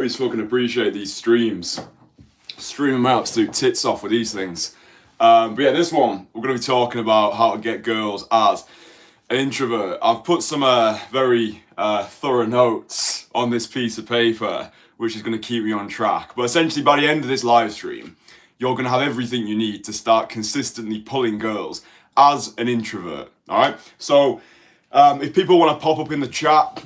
Always fucking appreciate these streams. Streaming my absolute tits off with these things. But yeah, this one, we're going to be talking about how to get girls as an introvert. I've put some very thorough notes on this piece of paper, which is going to keep me on track. But essentially, by the end of this live stream, you're going to have everything you need to start consistently pulling girls as an introvert. All right? So if people want to pop up in the chat,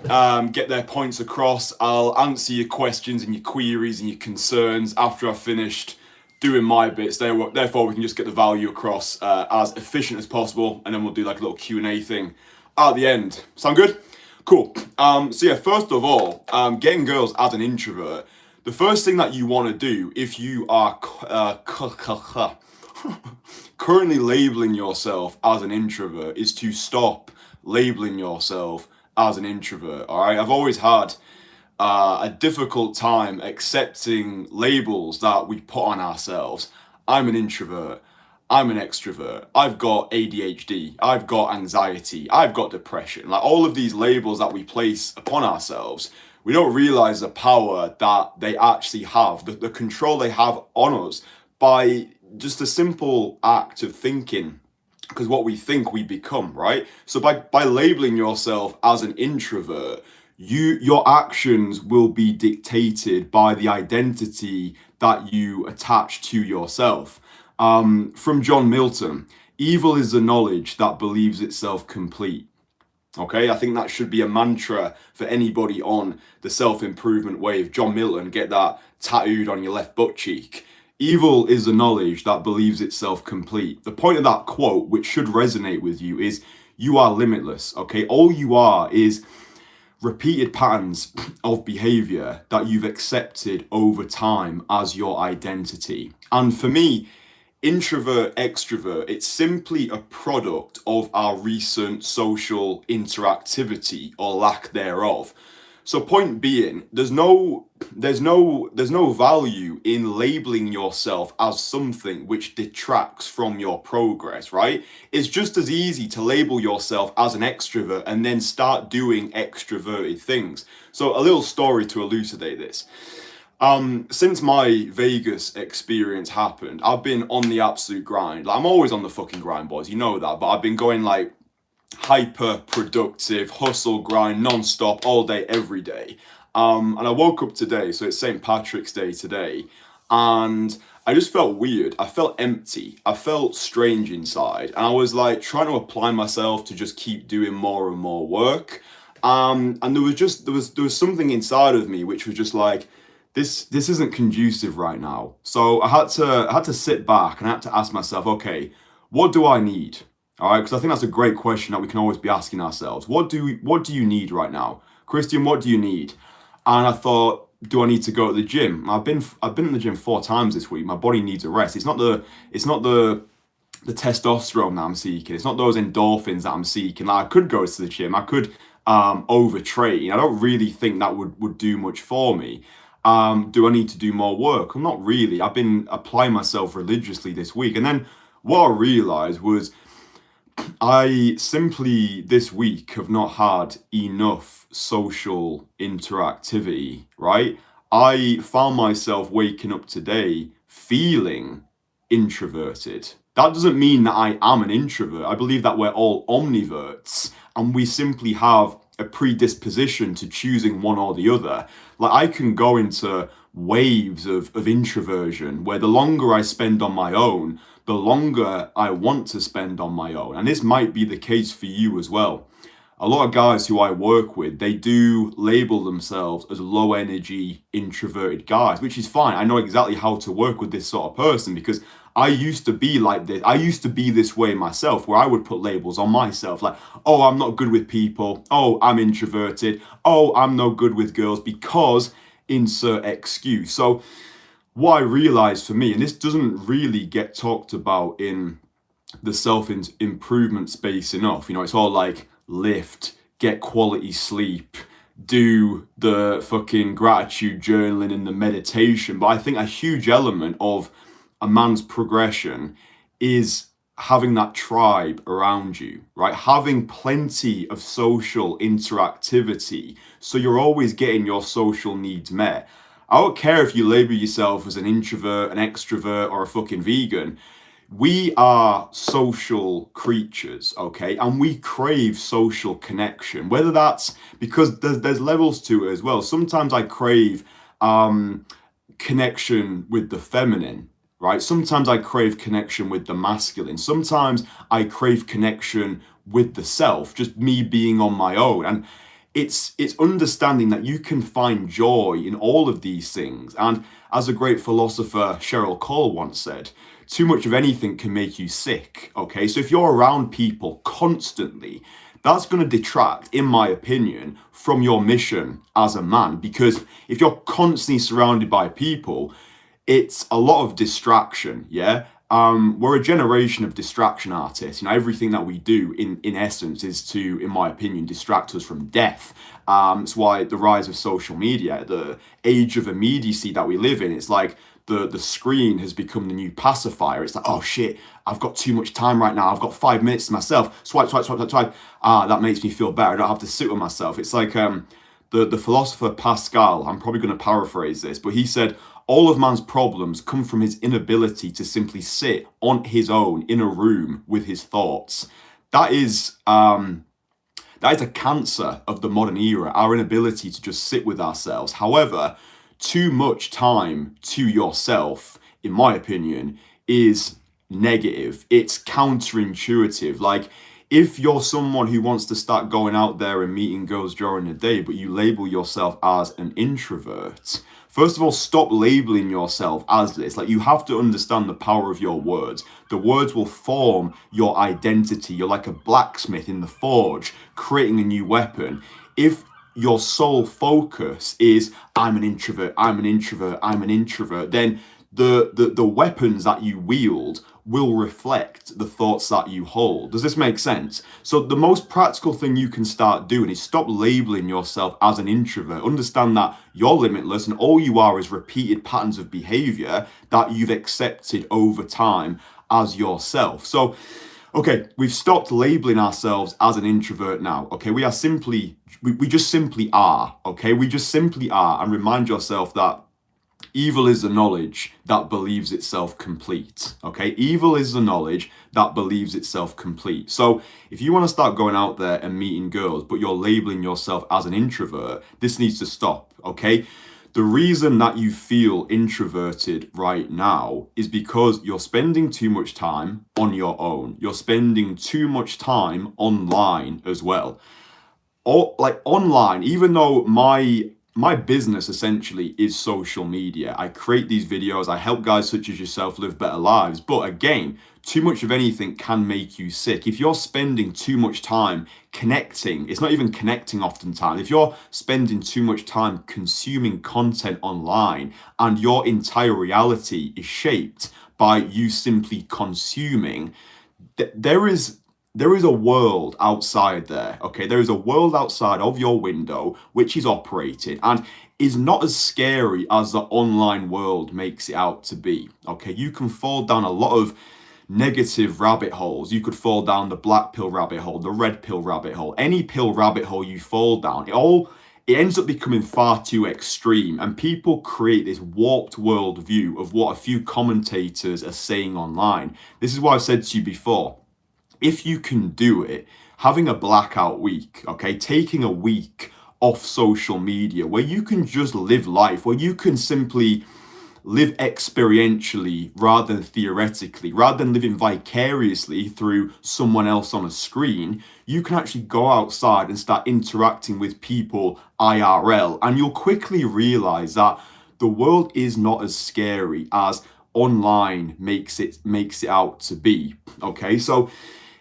get their points across, I'll answer your questions and your queries and your concerns after I've finished doing my bits. Therefore, we can just get the value across as efficient as possible, and then we'll do like a little Q&A thing at the end. Sound good? Cool. So yeah, first of all, getting girls as an introvert, the first thing that you want to do if you are currently labeling yourself as an introvert is to stop labeling yourself as an introvert. All right, I've always had a difficult time accepting labels that we put on ourselves. I'm an introvert, I'm an extrovert, I've got ADHD, I've got anxiety, I've got depression. Like all of these labels that we place upon ourselves, we don't realize the power that they actually have, the control they have on us by just a simple act of thinking. Because what we think we become, right? So by labeling yourself as an introvert, your actions will be dictated by the identity that you attach to yourself. From John Milton, evil is the knowledge that believes itself complete. Okay, I think that should be a mantra for anybody on the self-improvement wave. John Milton, get that tattooed on your left butt cheek. Evil is the knowledge that believes itself complete. The point of that quote, which should resonate with you, is you are limitless, okay? All you are is repeated patterns of behavior that you've accepted over time as your identity. And for me, introvert, extrovert, it's simply a product of our recent social interactivity or lack thereof. So point being, there's no value in labeling yourself as something which detracts from your progress, right? It's just as easy to label yourself as an extrovert and then start doing extroverted things. So a little story to elucidate this. Since my Vegas experience happened, I've been on the absolute grind. Like, I'm always on the fucking grind, boys, you know that, but I've been going like hyper productive, hustle, grind, non-stop, all day, every day. And I woke up today, so it's St. Patrick's Day today, and I just felt weird. I felt empty. I felt strange inside, and I was like trying to apply myself to just keep doing more and more work. And there was something inside of me which was just like, this isn't conducive right now. So I had to sit back and I had to ask myself, okay, what do I need? All right, because I think that's a great question that we can always be asking ourselves. What do you need right now? Kristian, what do you need? And I thought, do I need to go to the gym? I've been in the gym 4 times this week. My body needs a rest. It's not the testosterone that I'm seeking. It's not those endorphins that I'm seeking. Like, I could go to the gym. I could overtrain. I don't really think that would do much for me. Do I need to do more work? Well, not really. I've been applying myself religiously this week. And then what I realized was I simply this week have not had enough social interactivity, right? I found myself waking up today feeling introverted. That doesn't mean that I am an introvert. I believe that we're all omniverts and we simply have a predisposition to choosing one or the other. Like, I can go into waves of introversion where the longer I spend on my own, the longer I want to spend on my own. And this might be the case for you as well. A lot of guys who I work with, they do label themselves as low energy introverted guys, which is fine. I know exactly how to work with this sort of person because I used to be like this. I used to be this way myself, where I would put labels on myself like, oh, I'm not good with people. Oh, I'm introverted. Oh, I'm no good with girls because insert excuse. So what I realized for me, and this doesn't really get talked about in the self-improvement space enough, you know, it's all like lift, get quality sleep, do the fucking gratitude journaling and the meditation. But I think a huge element of a man's progression is having that tribe around you, right? Having plenty of social interactivity so you're always getting your social needs met. I don't care if you label yourself as an introvert, an extrovert, or a fucking vegan. We are social creatures, okay? And we crave social connection, whether that's because there's levels to it as well. Sometimes I crave connection with the feminine, right? Sometimes I crave connection with the masculine. Sometimes I crave connection with the self, just me being on my own. And it's understanding that you can find joy in all of these things. And as a great philosopher Cheryl Cole once said, too much of anything can make you sick. Okay, so if you're around people constantly, that's going to detract, in my opinion, from your mission as a man. Because if you're constantly surrounded by people, it's a lot of distraction. Yeah. We're a generation of distraction artists. You know, everything that we do in essence is to, in my opinion, distract us from death. It's why the rise of social media, the age of immediacy that we live in, it's like the screen has become the new pacifier. It's like, oh shit, I've got too much time right now. I've got 5 minutes to myself. Swipe, swipe, swipe, swipe, swipe. That makes me feel better. I don't have to sit with myself. It's like the philosopher Pascal, I'm probably going to paraphrase this, but he said, all of man's problems come from his inability to simply sit on his own in a room with his thoughts. That is a cancer of the modern era, our inability to just sit with ourselves. However, too much time to yourself, in my opinion, is negative. It's counterintuitive. Like, if you're someone who wants to start going out there and meeting girls during the day, but you label yourself as an introvert, first of all, stop labeling yourself as this. Like, you have to understand the power of your words. The words will form your identity. You're like a blacksmith in the forge, creating a new weapon. If your sole focus is, I'm an introvert, I'm an introvert, I'm an introvert, then the weapons that you wield will reflect the thoughts that you hold. Does this make sense? So the most practical thing you can start doing is stop labeling yourself as an introvert. Understand that you're limitless and all you are is repeated patterns of behavior that you've accepted over time as yourself. So, okay, we've stopped labeling ourselves as an introvert now. Okay, we just simply are. Okay, we just simply are. And remind yourself that evil is the knowledge that believes itself complete. Okay, evil is the knowledge that believes itself complete. So if you want to start going out there and meeting girls, but you're labeling yourself as an introvert, this needs to stop. Okay. The reason that you feel introverted right now is because you're spending too much time on your own. You're spending too much time online as well. Or like online, even though my business essentially is social media. I create these videos, I help guys such as yourself live better lives. But again, too much of anything can make you sick. If you're spending too much time connecting, it's not even connecting oftentimes. If you're spending too much time consuming content online and your entire reality is shaped by you simply consuming, there is a world outside there, okay? There is a world outside of your window which is operating and is not as scary as the online world makes it out to be, okay? You can fall down a lot of negative rabbit holes. You could fall down the black pill rabbit hole, the red pill rabbit hole, any pill rabbit hole you fall down, it ends up becoming far too extreme, and people create this warped world view of what a few commentators are saying online. This is what I've said to you before. If you can do it, having a blackout week, okay, taking a week off social media where you can just live life, where you can simply live experientially rather than theoretically, rather than living vicariously through someone else on a screen, you can actually go outside and start interacting with people IRL, and you'll quickly realize that the world is not as scary as online makes it out to be. Okay, so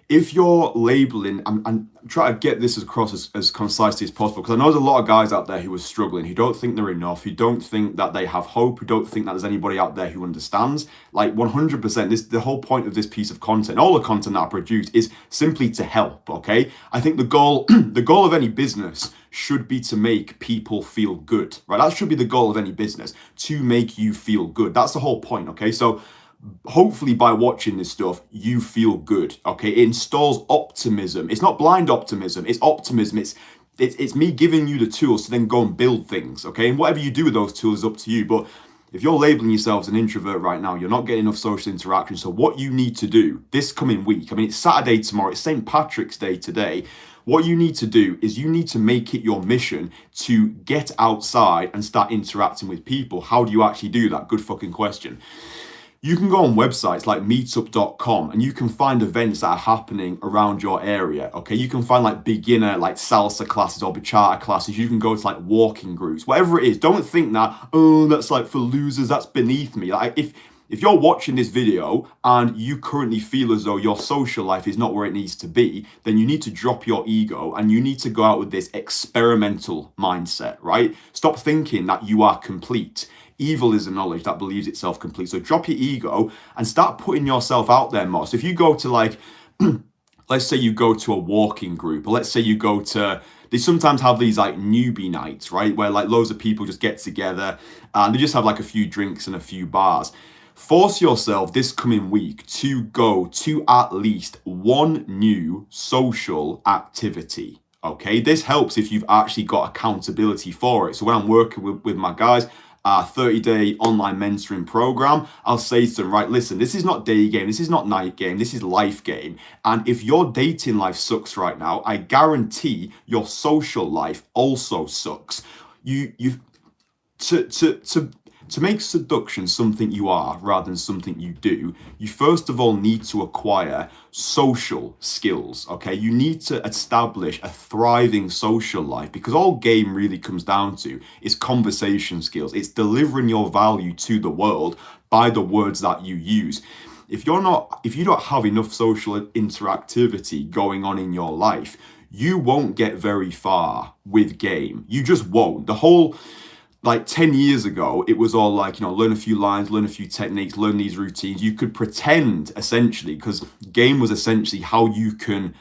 if you're labeling, and try to get this across as concisely as possible, because I know there's a lot of guys out there who are struggling, who don't think they're enough, who don't think that they have hope, who don't think that there's anybody out there who understands. Like 100%, the whole point of this piece of content, all the content that I produce, is simply to help. Okay, I think the goal of any business should be to make people feel good, right? That should be the goal of any business, to make you feel good. That's the whole point. Okay, so hopefully by watching this stuff, you feel good, okay? It installs optimism. It's not blind optimism, it's optimism. It's It's me giving you the tools to then go and build things, okay? And whatever you do with those tools is up to you. But if you're labeling yourself as an introvert right now, you're not getting enough social interaction. So what you need to do this coming week, I mean, it's Saturday tomorrow, it's St. Patrick's Day today. What you need to do is you need to make it your mission to get outside and start interacting with people. How do you actually do that? Good fucking question. You can go on websites like meetup.com and you can find events that are happening around your area, okay? You can find like beginner, like salsa classes or bachata classes. You can go to like walking groups, whatever it is. Don't think that, oh, that's like for losers, that's beneath me. Like if you're watching this video and you currently feel as though your social life is not where it needs to be, then you need to drop your ego and you need to go out with this experimental mindset, right? Stop thinking that you are complete. Evil is a knowledge that believes itself complete. So drop your ego and start putting yourself out there more. So if you go to like, let's say you go to a walking group, or let's say you go to, they sometimes have these like newbie nights, right? Where like loads of people just get together and they just have like a few drinks and a few bars. Force yourself this coming week to go to at least one new social activity. Okay, this helps if you've actually got accountability for it. So when I'm working with my guys, 30-day online mentoring program, I'll say to them, right, listen, this is not day game, this is not night game, this is life game. And if your dating life sucks right now, I guarantee your social life also sucks. To make seduction something you are rather than something you do, you first of all need to acquire social skills, okay? You need to establish a thriving social life, because all game really comes down to is conversation skills. It's delivering your value to the world by the words that you use. If you don't have enough social interactivity going on in your life, you won't get very far with game. You just won't. The whole, like 10 years ago, it was all like, learn a few lines, learn a few techniques, learn these routines. You could pretend essentially, because game was essentially how you can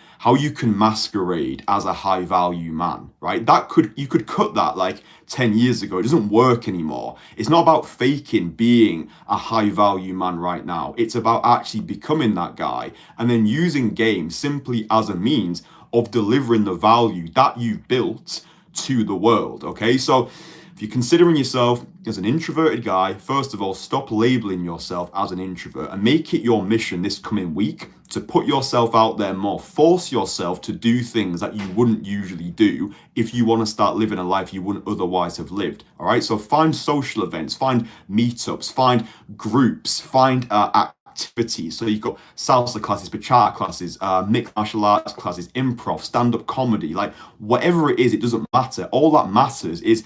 masquerade as a high value man, right? You could cut that like 10 years ago. It doesn't work anymore. It's not about faking being a high value man right now. It's about actually becoming that guy and then using game simply as a means of delivering the value that you've built to the world, okay? So if you're considering yourself as an introverted guy, first of all, stop labeling yourself as an introvert and make it your mission this coming week to put yourself out there more. Force yourself to do things that you wouldn't usually do if you want to start living a life you wouldn't otherwise have lived. All right, so find social events, find meetups, find groups, find activities. So you've got salsa classes, bachata classes, mixed martial arts classes, improv, stand-up comedy, like whatever it is, it doesn't matter. All that matters is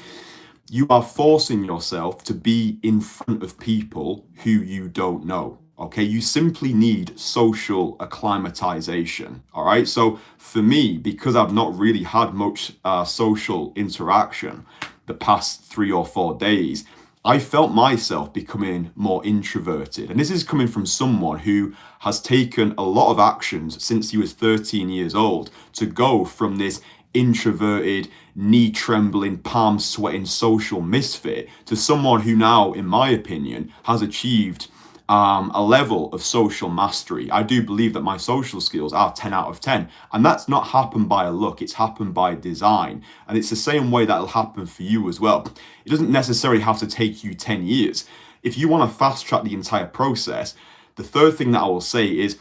you are forcing yourself to be in front of people who you don't know. Okay, you simply need social acclimatization. All right, so for me, because I've not really had much social interaction the past 3 or 4 days, I felt myself becoming more introverted. And this is coming from someone who has taken a lot of actions since he was 13 years old to go from this introverted, knee trembling, palm sweating social misfit to someone who now, in my opinion, has achieved a level of social mastery. I do believe that my social skills are 10 out of 10, and that's not happened by a luck, it's happened by design. And it's the same way that'll happen for you as well. It doesn't necessarily have to take you 10 years. If you want to fast track the entire process, the third thing that I will say is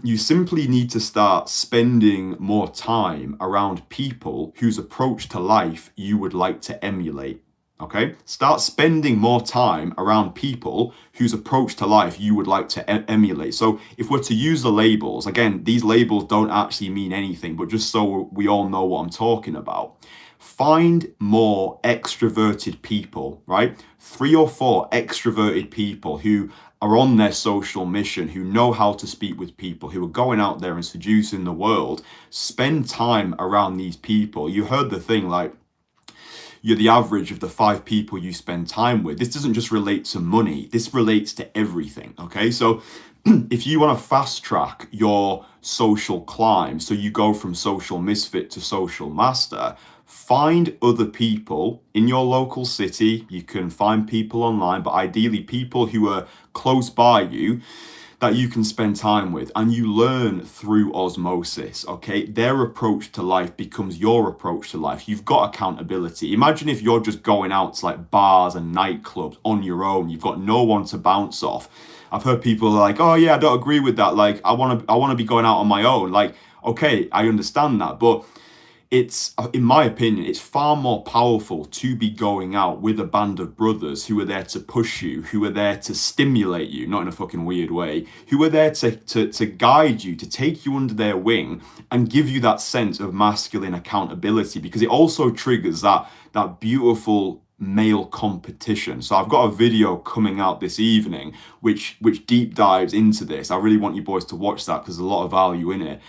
you simply need to start spending more time around people whose approach to life you would like to emulate. Okay, start spending more time around people whose approach to life you would like to emulate. So if we're to use the labels, again, these labels don't actually mean anything, but just so we all know what I'm talking about. Find more extroverted people, right? 3 or 4 extroverted people who are on their social mission, who know how to speak with people, who are going out there and seducing the world. Spend time around these people. You heard the thing, like, you're the average of the 5 people you spend time with. This doesn't just relate to money. This relates to everything, okay? So if you want to fast track your social climb, so you go from social misfit to social master, find other people in your local city. You can find people online, but ideally people who are close by you that you can spend time with, and you learn through osmosis, okay? Their approach to life becomes your approach to life. You've got accountability. Imagine if you're just going out to like bars and nightclubs on your own. You've got no one to bounce off. I've heard people like, oh yeah, I don't agree with that. Like, I want to be going out on my own. Like, okay, I understand that, but it's, in my opinion, it's far more powerful to be going out with a band of brothers who are there to push you, who are there to stimulate you, not in a fucking weird way, who are there to guide you, to take you under their wing and give you that sense of masculine accountability, because it also triggers that beautiful male competition. So I've got a video coming out this evening which deep dives into this. I really want you boys to watch that because there's a lot of value in it.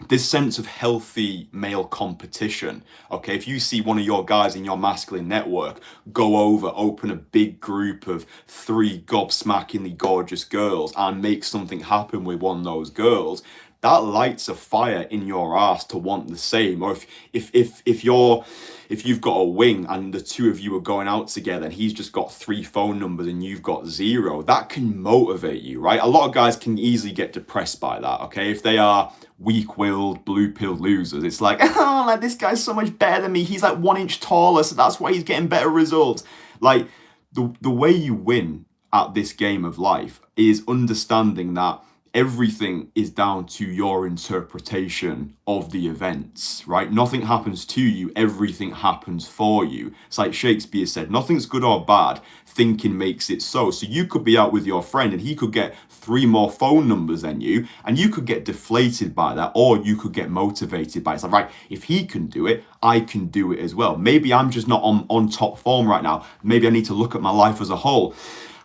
This sense of healthy male competition. Okay, if you see one of your guys in your masculine network go over, open a big group of 3 gob-smackingly gorgeous girls and make something happen with one of those girls, that lights a fire in your ass to want the same. Or if you've got a wing and the two of you are going out together and he's just got 3 phone numbers and you've got 0, that can motivate you, right? A lot of guys can easily get depressed by that, okay? If they are weak-willed, blue-pilled losers, it's like, oh, like this guy's so much better than me. He's like 1 inch taller, so that's why he's getting better results. Like, the way you win at this game of life is understanding that everything is down to your interpretation of the events, right? Nothing happens to you, everything happens for you. It's like Shakespeare said, nothing's good or bad, thinking makes it so. So you could be out with your friend and he could get 3 more phone numbers than you, and you could get deflated by that, or you could get motivated by it. It's like, right, if he can do it, I can do it as well. Maybe I'm just not on top form right now. Maybe I need to look at my life as a whole.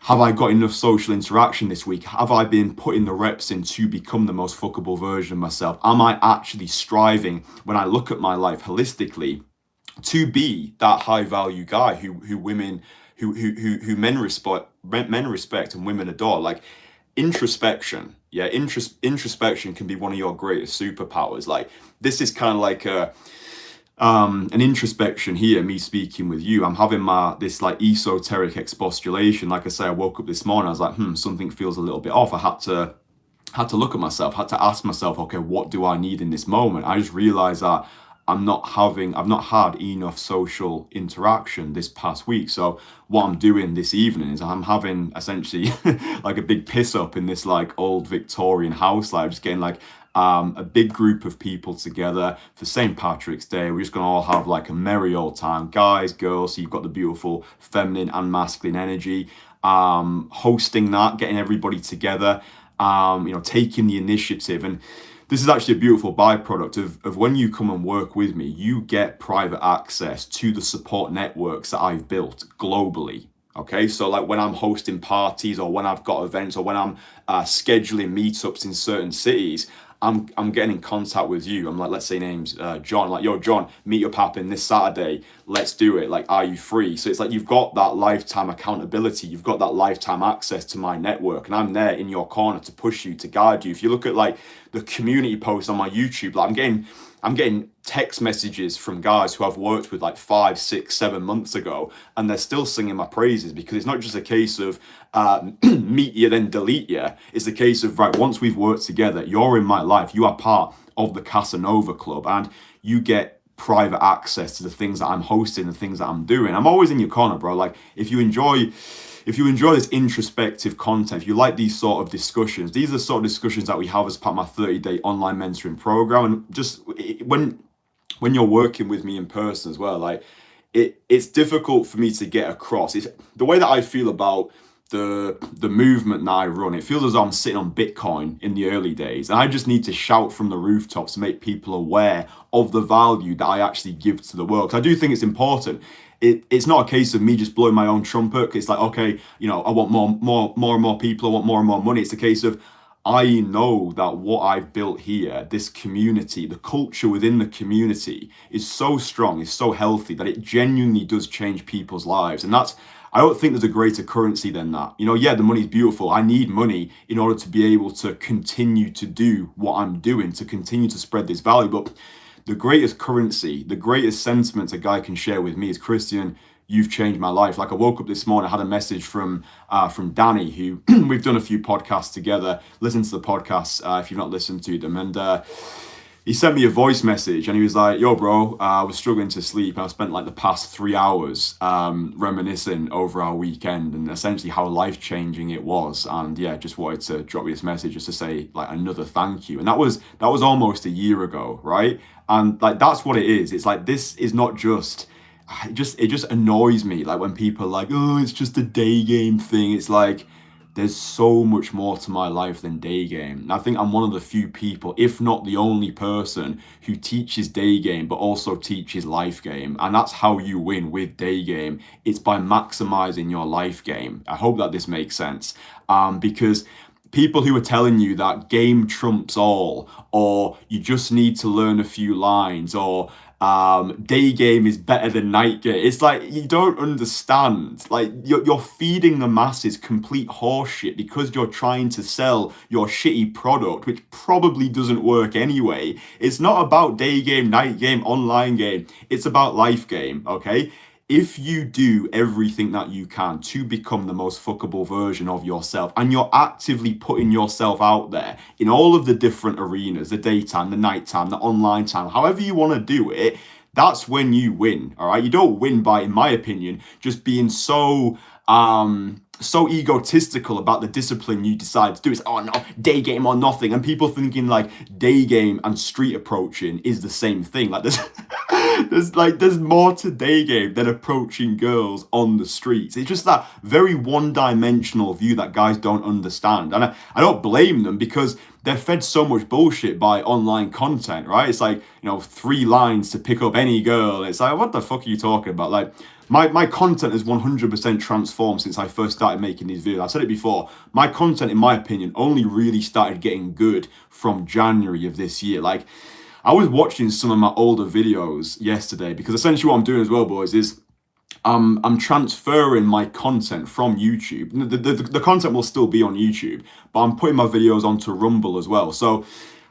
Have I got enough social interaction this week? Have I been putting the reps in to become the most fuckable version of myself? Am I actually striving, when I look at my life holistically, to be that high value guy who men respect and women adore? Like, introspection, yeah, introspection can be one of your greatest superpowers. Like, this is kind of like an introspection here, me speaking with you. I'm having this like esoteric expostulation. Like I say, I woke up this morning, I was like, something feels a little bit off. I had to look at myself, had to ask myself, okay, what do I need in this moment? I just realized that I've not had enough social interaction this past week. So what I'm doing this evening is I'm having essentially like a big piss up in this like old Victorian house. Like, I'm just getting like a big group of people together for St. Patrick's Day. We're just gonna all have like a merry old time, guys, girls. So you've got the beautiful feminine and masculine energy. Hosting that, getting everybody together, taking the initiative. And this is actually a beautiful byproduct of when you come and work with me, you get private access to the support networks that I've built globally. Okay, so like when I'm hosting parties or when I've got events or when I'm scheduling meetups in certain cities, I'm getting in contact with you. I'm like, let's say name's John, like, yo, John, meet up happening this Saturday. Let's do it. Like, are you free? So it's like you've got that lifetime accountability. You've got that lifetime access to my network, and I'm there in your corner to push you, to guide you. If you look at like the community posts on my YouTube, like I'm getting text messages from guys who I've worked with like 5, 6, 7 months ago, and they're still singing my praises, because it's not just a case of meet you then delete you. It's a case of, right, once we've worked together, you're in my life, you are part of the Kasanova club, and you get private access to the things that I'm hosting, the things that I'm doing. I'm always in your corner, bro. Like, if you enjoy this introspective content, if you like these sort of discussions, these are the sort of discussions that we have as part of my 30-day online mentoring program. And just when you're working with me in person as well, like it's difficult for me to get across. It's the way that I feel about the movement that I run. It feels as though I'm sitting on Bitcoin in the early days, and I just need to shout from the rooftops to make people aware of the value that I actually give to the world. Because I do think it's important. It's not a case of me just blowing my own trumpet. It's like, okay, I want more and more people. I want more and more money. It's a case of, I know that what I've built here, this community, the culture within the community is so strong, is so healthy, that it genuinely does change people's lives. And I don't think there's a greater currency than that. Yeah, the money's beautiful. I need money in order to be able to continue to do what I'm doing, to continue to spread this value. But the greatest currency, the greatest sentiment a guy can share with me is, Kristian, you've changed my life. Like I woke up this morning, I had a message from Danny, who we've done a few podcasts together. Listen to the podcasts if you've not listened to them. And he sent me a voice message and he was like, yo, bro, I was struggling to sleep. I spent like the past 3 hours reminiscing over our weekend and essentially how life-changing it was. And yeah, just wanted to drop you this message just to say like another thank you. And that was almost a year ago, right? And like that's what it is. It's like this is not just it just annoys me like when people are like, oh, it's just a day game thing. It's like there's so much more to my life than day game. And I think I'm one of the few people, if not the only person, who teaches day game but also teaches life game. And that's how you win with day game. It's by maximizing your life game. I hope that this makes sense. Because people who are telling you that game trumps all, or you just need to learn a few lines, or day game is better than night game. It's like you don't understand. Like you're feeding the masses complete horseshit because you're trying to sell your shitty product, which probably doesn't work anyway. It's not about day game, night game, online game. It's about life game, okay? If you do everything that you can to become the most fuckable version of yourself, and you're actively putting yourself out there in all of the different arenas, the daytime, the nighttime, the online time, however you want to do it, that's when you win, all right? You don't win by, in my opinion, just being so egotistical about the discipline you decide to do. It's, oh no, day game or nothing. And people thinking like day game and street approaching is the same thing. Like there's more to day game than approaching girls on the streets. It's just that very one-dimensional view that guys don't understand. And I don't blame them because they're fed so much bullshit by online content, right? It's like, 3 lines to pick up any girl. It's like, what the fuck are you talking about? Like, my content has 100% transformed since I first started making these videos. I've said it before. My content, in my opinion, only really started getting good from January of this year. Like, I was watching some of my older videos yesterday because essentially what I'm doing as well, boys, is I'm transferring my content from YouTube. The content will still be on YouTube, but I'm putting my videos onto Rumble as well. So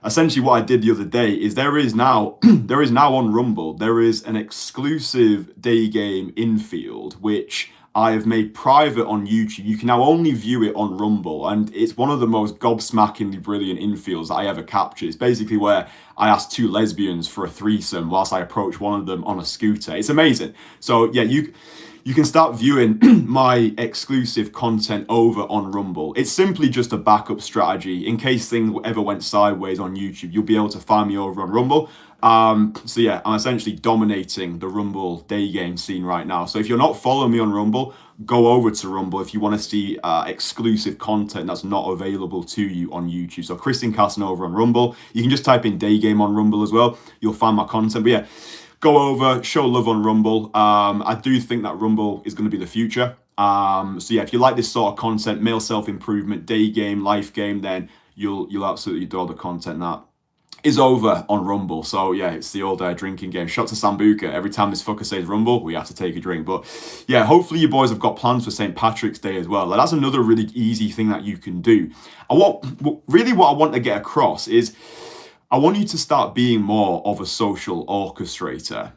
essentially what I did the other day is there is now on Rumble, there is an exclusive day game infield, which I have made private on YouTube. You can now only view it on Rumble, and it's one of the most gob-smackingly brilliant infields that I ever captured. It's basically where I asked 2 lesbians for a threesome whilst I approach one of them on a scooter. It's amazing. So yeah, you can start viewing my exclusive content over on Rumble. It's simply just a backup strategy. In case things ever went sideways on YouTube, you'll be able to find me over on Rumble. So yeah, I'm essentially dominating the Rumble day game scene right now. So if you're not following me on Rumble, go over to Rumble if you want to see exclusive content that's not available to you on YouTube. So Kristian Kasanova on Rumble. You can just type in day game on Rumble as well. You'll find my content. But yeah, go over, show love on Rumble. I do think that Rumble is going to be the future. So yeah, if you like this sort of content, male self-improvement, day game, life game, then you'll absolutely adore the content that is over on Rumble. So yeah, it's the old drinking game. Shot to Sambuca. Every time this fucker says Rumble, we have to take a drink. But yeah, hopefully you boys have got plans for St. Patrick's Day as well. Like, that's another really easy thing that you can do. And what I want to get across is I want you to start being more of a social orchestrator.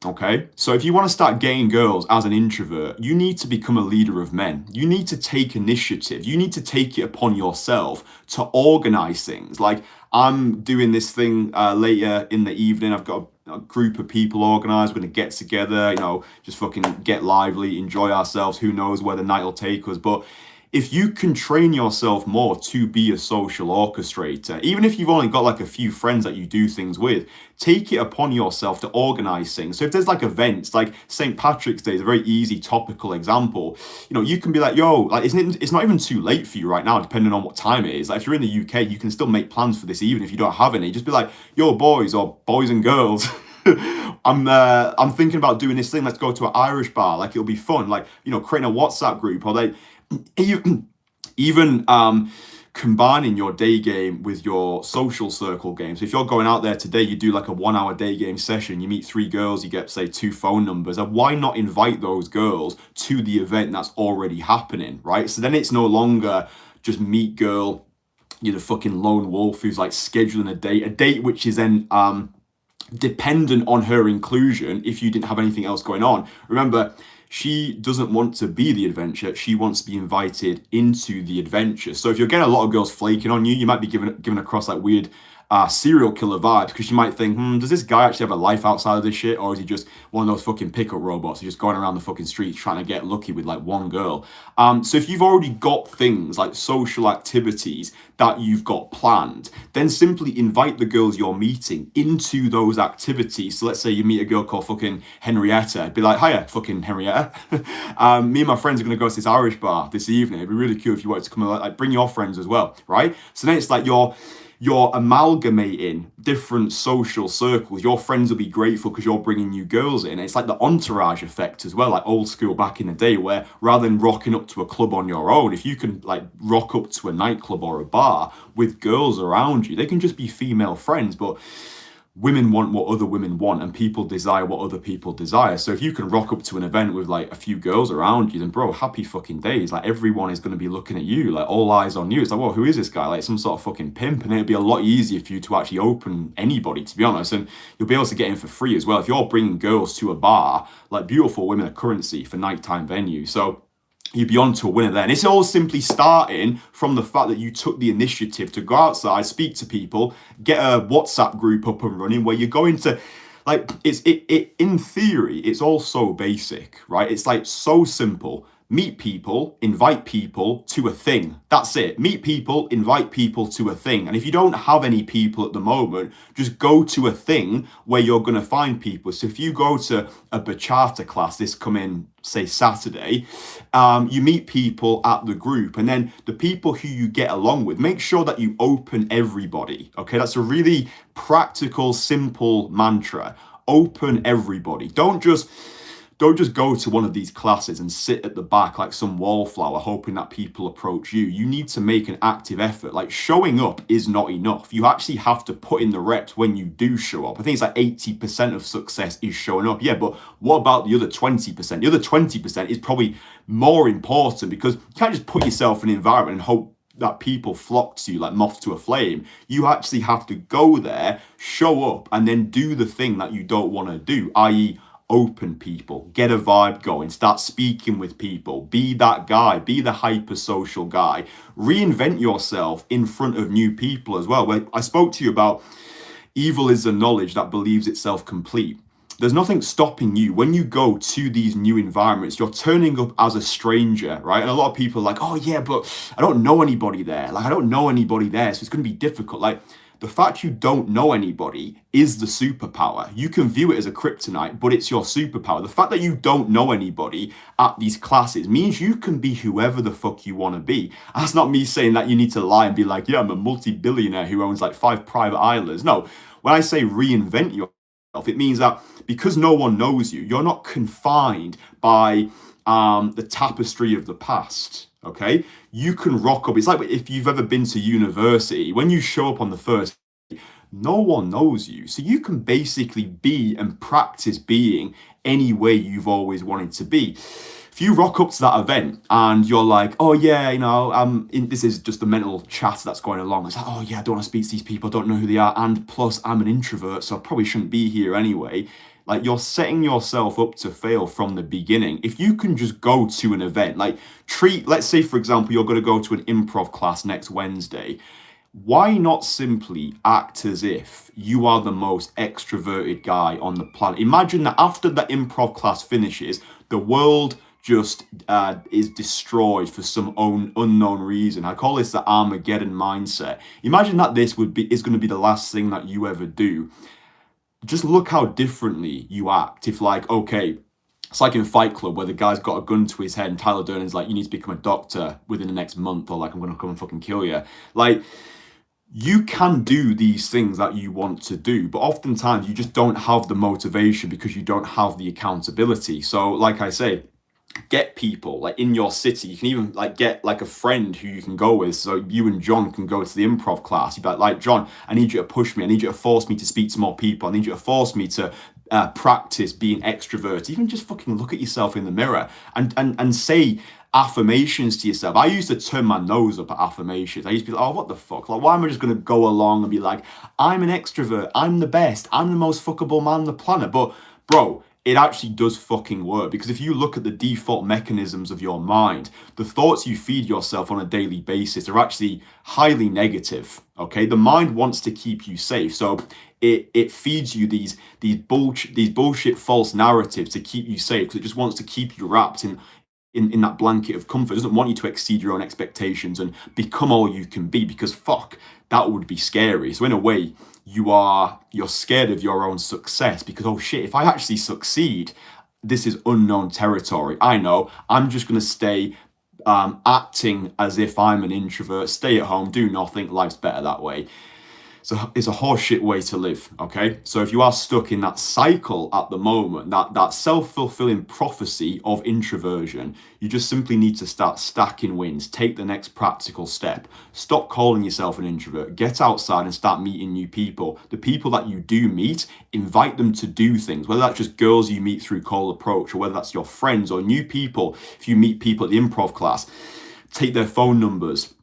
Okay, so if you want to start getting girls as an introvert, you need to become a leader of men. You need to take initiative. You need to take it upon yourself to organize things. Like, I'm doing this thing later in the evening. I've got a group of people organized. We're going to get together, just fucking get lively, enjoy ourselves. Who knows where the night will take us. But if you can train yourself more to be a social orchestrator, even if you've only got like a few friends that you do things with, take it upon yourself to organize things. So if there's like events, like St. Patrick's Day is a very easy topical example. You can be like, yo, like, it's not even too late for you right now, depending on what time it is. Like, if you're in the UK, you can still make plans for this evening if you don't have any. Just be like, yo, boys or boys and girls, I'm thinking about doing this thing. Let's go to an Irish bar. Like, it'll be fun. Like, creating a WhatsApp group, or like, even combining your day game with your social circle games. If you're going out there today, you do like a 1-hour day game session, you meet 3 girls, you get, say, 2 phone numbers, and why not invite those girls to the event that's already happening, right? So then it's no longer just meet girl, you're the fucking lone wolf who's like scheduling a date which is then dependent on her inclusion if you didn't have anything else going on. Remember, she doesn't want to be the adventure. She wants to be invited into the adventure. So if you're getting a lot of girls flaking on you, you might be giving across like weird serial killer vibes, because you might think, does this guy actually have a life outside of this shit, or is he just one of those fucking pickup robots who's just going around the fucking streets trying to get lucky with like one girl? So if you've already got things like social activities that you've got planned, then simply invite the girls you're meeting into those activities. So let's say you meet a girl called fucking Henrietta, be like, hiya, fucking Henrietta. Me and my friends are going to go to this Irish bar this evening. It'd be really cool if you wanted to come, like bring your friends as well, right? So then it's like you're amalgamating different social circles. Your friends will be grateful because you're bringing new girls in. It's like the entourage effect as well, like old school back in the day, where rather than rocking up to a club on your own, if you can like rock up to a nightclub or a bar with girls around you, they can just be female friends, but women want what other women want, and people desire what other people desire. So if you can rock up to an event with like a few girls around you, then bro, happy fucking days. Like everyone is going to be looking at you, like all eyes on you. It's like, well, who is this guy? Like some sort of fucking pimp. And it'd be a lot easier for you to actually open anybody, to be honest. And you'll be able to get in for free as well. If you're bringing girls to a bar, like beautiful women are currency for nighttime venues. So you'd be on to a winner there. And it's all simply starting from the fact that you took the initiative to go outside, speak to people, get a WhatsApp group up and running where you're going to, like, in theory, it's all so basic, right? It's like so simple. Meet people, invite people to a thing. That's it. Meet people, invite people to a thing. And if you don't have any people at the moment, just go to a thing where you're going to find people. So if you go to a bachata class this coming, say, Saturday, you meet people at the group, and then the people who you get along with, make sure that you open everybody. Okay, that's a really practical, simple mantra. Open everybody. Don't just go to one of these classes and sit at the back like some wallflower hoping that people approach you. You need to make an active effort. Like showing up is not enough. You actually have to put in the reps when you do show up. I think it's like 80% of success is showing up. Yeah, but what about the other 20%? The other 20% is probably more important, because you can't just put yourself in an environment and hope that people flock to you like moths to a flame. You actually have to go there, show up, and then do the thing that you don't want to do, i.e., open people, get a vibe going, start speaking with people, be that guy, be the hyper-social guy, reinvent yourself in front of new people as well. Where I spoke to you about evil is the knowledge that believes itself complete. There's nothing stopping you when you go to these new environments. You're turning up as a stranger, right? And a lot of people are like, oh yeah, but I don't know anybody there. Like I don't know anybody there, so it's going to be difficult. Like the fact you don't know anybody is the superpower. You can view it as a kryptonite, but it's your superpower. The fact that you don't know anybody at these classes means you can be whoever the fuck you want to be. That's not me saying that you need to lie and be like, yeah, I'm a multi-billionaire who owns like 5 private islands. No, when I say reinvent yourself, it means that because no one knows you, you're not confined by the tapestry of the past. Okay, you can rock up. It's like if you've ever been to university, when you show up on the first day, no one knows you. So you can basically be and practice being any way you've always wanted to be. If you rock up to that event and you're like, oh yeah, this is just the mental chat that's going along. It's like, oh yeah, I don't want to speak to these people, I don't know who they are. And plus I'm an introvert, so I probably shouldn't be here anyway. Like you're setting yourself up to fail from the beginning. If you can just go to an event, like let's say for example, you're going to go to an improv class next Wednesday. Why not simply act as if you are the most extroverted guy on the planet? Imagine that after the improv class finishes, the world just is destroyed for some unknown reason. I call this the Armageddon mindset. Imagine that this is going to be the last thing that you ever do. Just look how differently you act. If like, okay, it's like in Fight Club where the guy's got a gun to his head and Tyler Durden's like, you need to become a doctor within the next month, or like, I'm going to come and fucking kill you. Like, you can do these things that you want to do, but oftentimes you just don't have the motivation because you don't have the accountability. So like I say, get people like in your city. You can even like get like a friend who you can go with, so you and John can go to the improv class. You'd be like, John, I need you to push me, I need you to force me to speak to more people, I need you to force me to practice being extrovert. Even just fucking look at yourself in the mirror and say affirmations to yourself. I used to turn my nose up at affirmations. I used to be like, oh, what the fuck? Like, why am I just going to go along and be like, I'm an extrovert, I'm the best, I'm the most fuckable man on the planet? But bro, it actually does fucking work. Because if you look at the default mechanisms of your mind, the thoughts you feed yourself on a daily basis are actually highly negative. Okay, the mind wants to keep you safe, so it feeds you these bullshit false narratives to keep you safe, because it just wants to keep you wrapped in that blanket of comfort. It doesn't want you to exceed your own expectations and become all you can be, because fuck, that would be scary. So in a way, you're scared of your own success, because oh shit, if I actually succeed, this is unknown territory. I know I'm just going to stay acting as if I'm an introvert, stay at home, do nothing. Life's better that way. So it's a horseshit way to live, okay? So if you are stuck in that cycle at the moment, that self-fulfilling prophecy of introversion, you just simply need to start stacking wins. Take the next practical step. Stop calling yourself an introvert. Get outside and start meeting new people. The people that you do meet, invite them to do things, whether that's just girls you meet through cold approach, or whether that's your friends or new people. If you meet people at the improv class, take their phone numbers.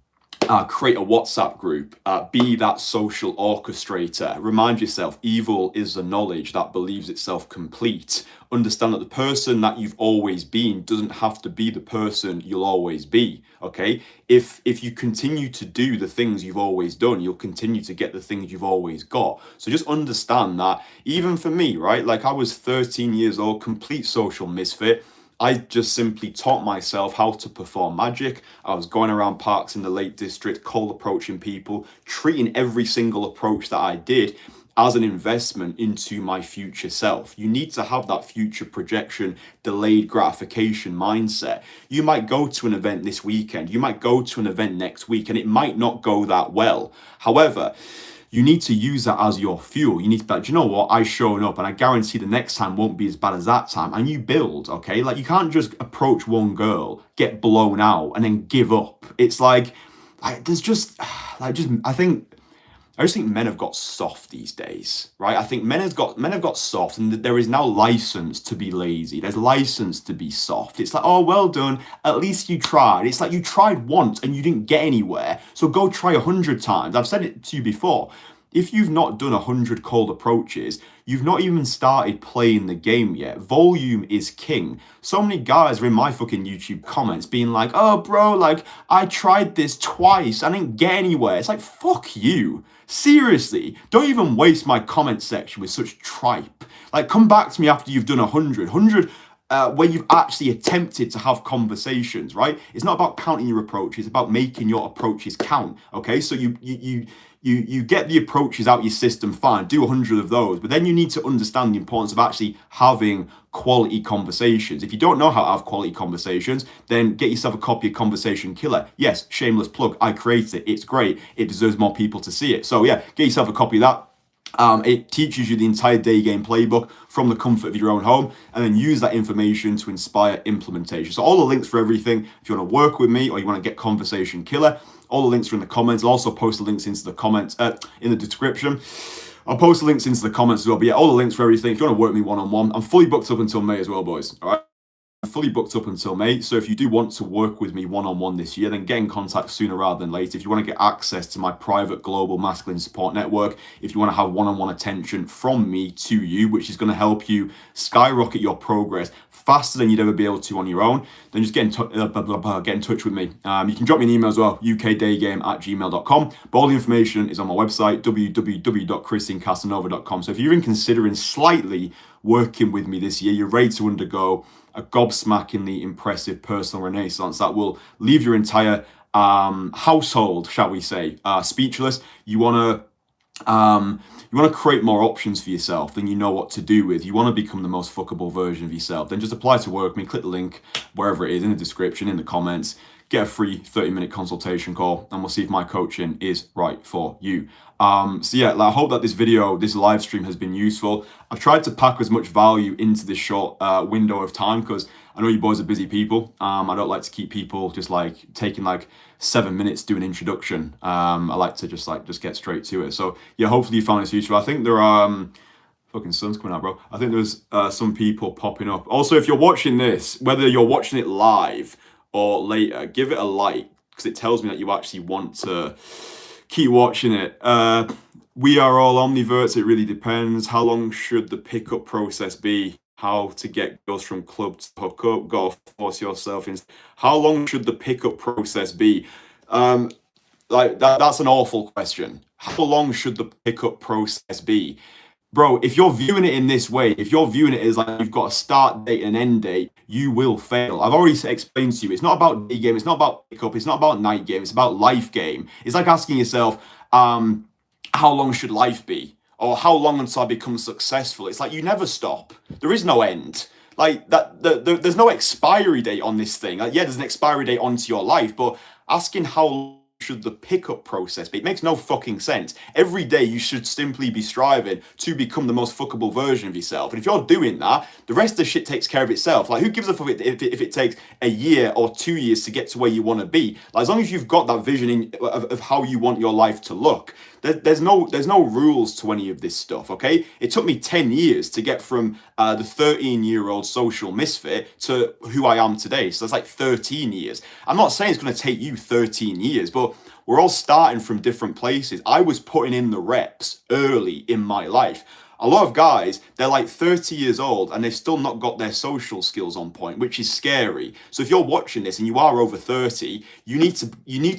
Create a WhatsApp group, be that social orchestrator. Remind yourself, evil is the knowledge that believes itself complete. Understand that the person that you've always been doesn't have to be the person you'll always be, okay? If you continue to do the things you've always done, you'll continue to get the things you've always got. So just understand that, even for me, right? Like, I was 13 years old, complete social misfit. I just simply taught myself how to perform magic. I was going around parks in the Lake District, cold approaching people, treating every single approach that I did as an investment into my future self. You need to have that future projection, delayed gratification mindset. You might go to an event this weekend, you might go to an event next week, and it might not go that well. However, you need to use that as your fuel. You need to be like, do you know what? I've shown up, and I guarantee the next time won't be as bad as that time. And you build, okay? Like, you can't just approach one girl, get blown out, and then give up. It's like there's just, I just think men have got soft these days, right? I think men have got soft, and there is now license to be lazy. There's license to be soft. It's like, oh, well done. At least you tried. It's like, you tried once and you didn't get anywhere, so go try 100 times. I've said it to you before. If you've not done 100 cold approaches, you've not even started playing the game yet. Volume is king. So many guys are in my fucking YouTube comments being like, oh, bro, like, I tried this twice, I didn't get anywhere. It's like, fuck you. Seriously, don't even waste my comment section with such tripe. Like, come back to me after you've done 100 where you've actually attempted to have conversations, right? It's not about counting your approaches, it's about making your approaches count, okay? So you get the approaches out your system, fine, do 100 of those, but then you need to understand the importance of actually having quality conversations. If you don't know how to have quality conversations, then get yourself a copy of Conversation Killer. Yes, shameless plug, I created it, it's great, it deserves more people to see it. So yeah, get yourself a copy of that. It teaches you the entire day game playbook from the comfort of your own home, and then use that information to inspire implementation. So all the links for everything, if you want to work with me or you want to get Conversation Killer, all the links are in the comments. I'll also post the links into the comments, in the description. I'll post the links into the comments as well. But yeah, all the links for everything. If you want to work with me one-on-one, I'm fully booked up until May as well, boys. All right. Fully booked up until May. So if you do want to work with me one-on-one this year, then get in contact sooner rather than later. If you want to get access to my private global masculine support network, if you want to have one-on-one attention from me to you, which is going to help you skyrocket your progress faster than you'd ever be able to on your own, then just get in touch with me. You can drop me an email as well, ukdaygame@gmail.com. But all the information is on my website, www.kristiankasanova.com. So if you're even considering slightly working with me this year, you're ready to undergo a gobsmackingly impressive personal renaissance that will leave your entire household, shall we say, speechless. You want to create more options for yourself than you know what to do with. You want to become the most fuckable version of yourself. Then just apply to work with me. Click the link wherever it is, in the description, in the comments. Get a free 30-minute consultation call, and we'll see if my coaching is right for you. So yeah, I hope that this live stream has been useful. I've tried to pack as much value into this short window of time, because I know you boys are busy people. I don't like to keep people just like taking like 7 minutes to do an introduction. I like to just get straight to it. So yeah, hopefully you found this useful. I think there are fucking sun's coming out, bro. I think there's some people popping up. Also, if you're watching this, whether you're watching it live or later, give it a like, because it tells me that you actually want to keep watching it. We are all omniverts. It really depends. How long should the pickup process be? how to get girls from club to hook up, gotta force yourself in. How long should the pickup process be? Um, like that's an awful question. How long should the pickup process be? Bro, if you're viewing it in this way, if you're viewing it as like you've got a start date and an end date, you will fail. I've already explained to you, it's not about day game, it's not about pickup, it's not about night game, it's about life game. It's like asking yourself, how long should life be? Or how long until I become successful? It's like you never stop. There is no end. Like that, there's no expiry date on this thing. Like, yeah, there's an expiry date onto your life, but asking how should the pickup process be? It makes no fucking sense. Every day you should simply be striving to become the most fuckable version of yourself. And if you're doing that, the rest of the shit takes care of itself. Like, who gives a fuck if it takes a year or 2 years to get to where you want to be? Like, as long as you've got that vision of how you want your life to look, there's no rules to any of this stuff, okay? It took me 10 years to get from the 13-year-old social misfit to who I am today. So that's like 13 years. I'm not saying it's going to take you 13 years, but we're all starting from different places. I was putting in the reps early in my life. A lot of guys, they're like 30 years old and they've still not got their social skills on point, which is scary. So if you're watching this and you are over 30, you need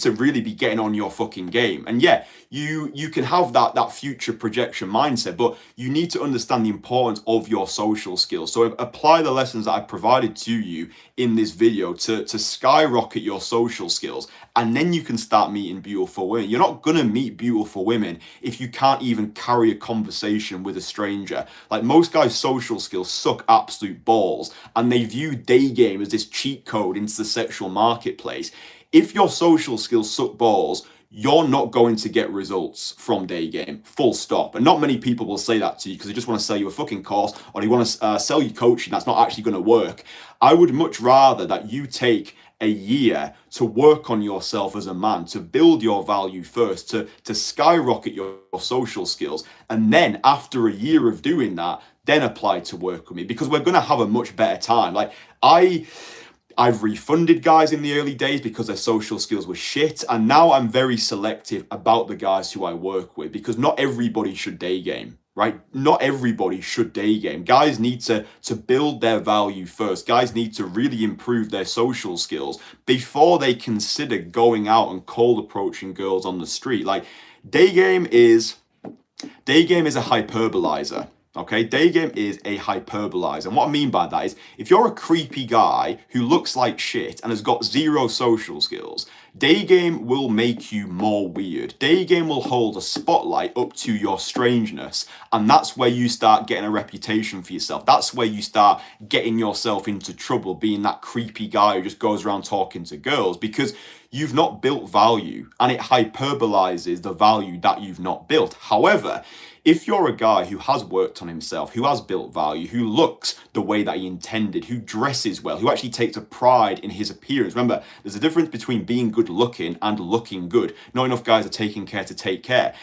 to really be getting on your fucking game. And yeah, you can have that future projection mindset, but you need to understand the importance of your social skills. So apply the lessons that I provided to you in this video to skyrocket your social skills, and then you can start meeting beautiful women. You're not gonna meet beautiful women if you can't even carry a conversation with a stranger. Like, most guys' social skills suck absolute balls, and they view day game as this cheat code into the sexual marketplace. If your social skills suck balls, you're not going to get results from day game, full stop. And not many people will say that to you because they just want to sell you a fucking course, or they want to sell you coaching that's not actually going to work. I would much rather that you take a year to work on yourself as a man, to build your value first, to skyrocket your social skills, and then after a year of doing that, then apply to work with me, because we're going to have a much better time. Like, I've refunded guys in the early days because their social skills were shit, and now I'm very selective about the guys who I work with, because not everybody should day game, right? Not everybody should day game. Guys need to build their value first. Guys need to really improve their social skills before they consider going out and cold approaching girls on the street. Like, day game is a hyperbolizer. Okay, day game is a hyperbolizer. And what I mean by that is, if you're a creepy guy who looks like shit and has got zero social skills, day game will make you more weird. Day game will hold a spotlight up to your strangeness. And that's where you start getting a reputation for yourself. That's where you start getting yourself into trouble, being that creepy guy who just goes around talking to girls, because you've not built value, and it hyperbolizes the value that you've not built. However, if you're a guy who has worked on himself, who has built value, who looks the way that he intended, who dresses well, who actually takes a pride in his appearance. Remember, there's a difference between being good looking and looking good. Not enough guys are taking care to take care.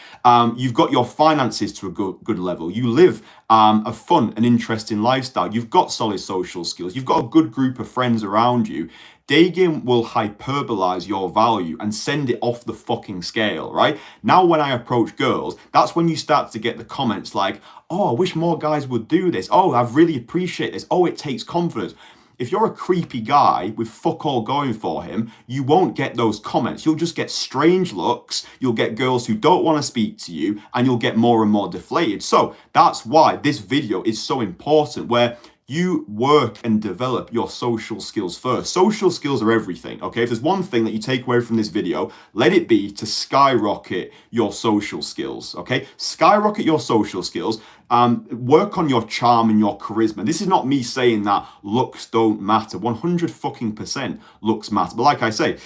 You've got your finances to a good level. You live a fun and interesting lifestyle. You've got solid social skills. You've got a good group of friends around you. Day game will hyperbolize your value and send it off the fucking scale, right? Now, when I approach girls, that's when you start to get the comments like, oh, I wish more guys would do this. Oh, I really appreciate this. Oh, it takes confidence. If you're a creepy guy with fuck all going for him, you won't get those comments. You'll just get strange looks. You'll get girls who don't want to speak to you, and you'll get more and more deflated. So that's why this video is so important, where you work and develop your social skills first. Social skills are everything, okay? If there's one thing that you take away from this video, let it be to skyrocket your social skills, okay? Skyrocket your social skills. Work on your charm and your charisma. This is not me saying that looks don't matter. 100% looks matter. But like I say,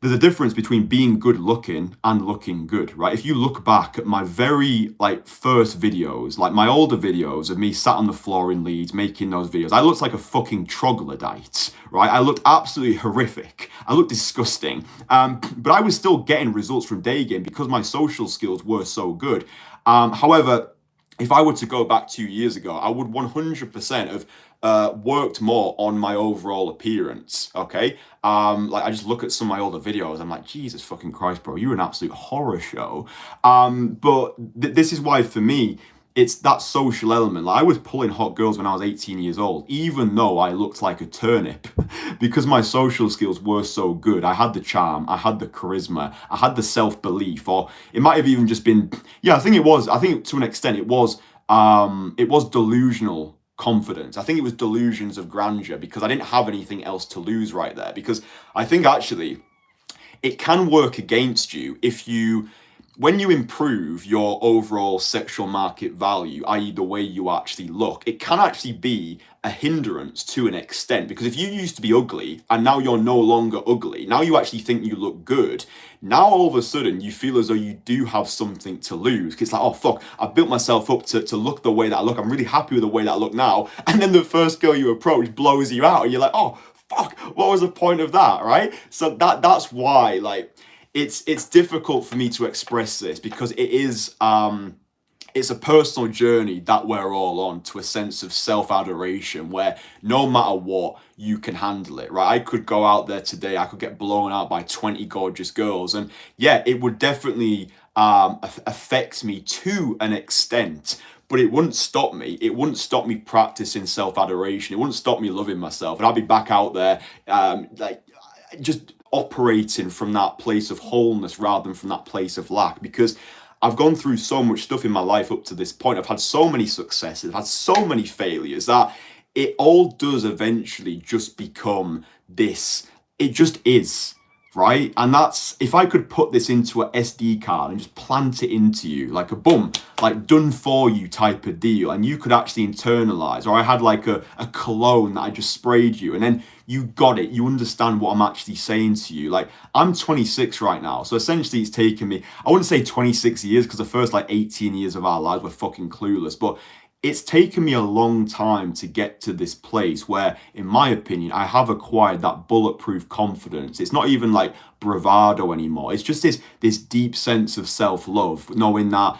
there's a difference between being good looking and looking good, right? If you look back at my very first videos, like my older videos of me sat on the floor in Leeds making those videos, I looked like a fucking troglodyte, right? I looked absolutely horrific. I looked disgusting. But I was still getting results from day game because my social skills were so good. However, if I were to go back 2 years ago, I would 100% have worked more on my overall appearance, okay? I just look at some of my older videos, I'm like, Jesus fucking Christ, bro, you're an absolute horror show. But this is why, for me, it's that social element. Like I was pulling hot girls when I was 18 years old, even though I looked like a turnip, because my social skills were so good. I had the charm, I had the charisma, I had the self-belief, or it might have even just been, yeah, I think it was, I think to an extent it was delusional confidence. I think it was delusions of grandeur because I didn't have anything else to lose right there. Because I think actually it can work against you if you, when you improve your overall sexual market value, i.e., the way you actually look, it can actually be a hindrance to an extent. Because if you used to be ugly and now you're no longer ugly, now you actually think you look good, now all of a sudden you feel as though you do have something to lose. Because it's like, oh fuck, I've built myself up to look the way that I look. I'm really happy with the way that I look now. And then the first girl you approach blows you out, and you're like, oh fuck, what was the point of that, right? So that's why, like, it's difficult for me to express this because it is it's a personal journey that we're all on, to a sense of self-adoration where no matter what, you can handle it, right? I could go out there today, I could get blown out by 20 gorgeous girls, and yeah, it would definitely affect me to an extent, but it wouldn't stop me. It wouldn't stop me practicing self-adoration. It wouldn't stop me loving myself, and I'd be back out there like just operating from that place of wholeness rather than from that place of lack. Because I've gone through so much stuff in my life up to this point. I've had so many successes, I've had so many failures, that it all does eventually just become this. It just is, right? And that's, if I could put this into a SD card and just plant it into you like a boom, like done for you type of deal, and you could actually internalize, or I had like a cologne that I just sprayed you, and then you got it, you understand what I'm actually saying to you. Like, I'm 26 right now, so essentially it's taken me, I wouldn't say 26 years because the first like 18 years of our lives were fucking clueless, but it's taken me a long time to get to this place where, in my opinion, I have acquired that bulletproof confidence. It's not even like bravado anymore. It's just this deep sense of self-love, knowing that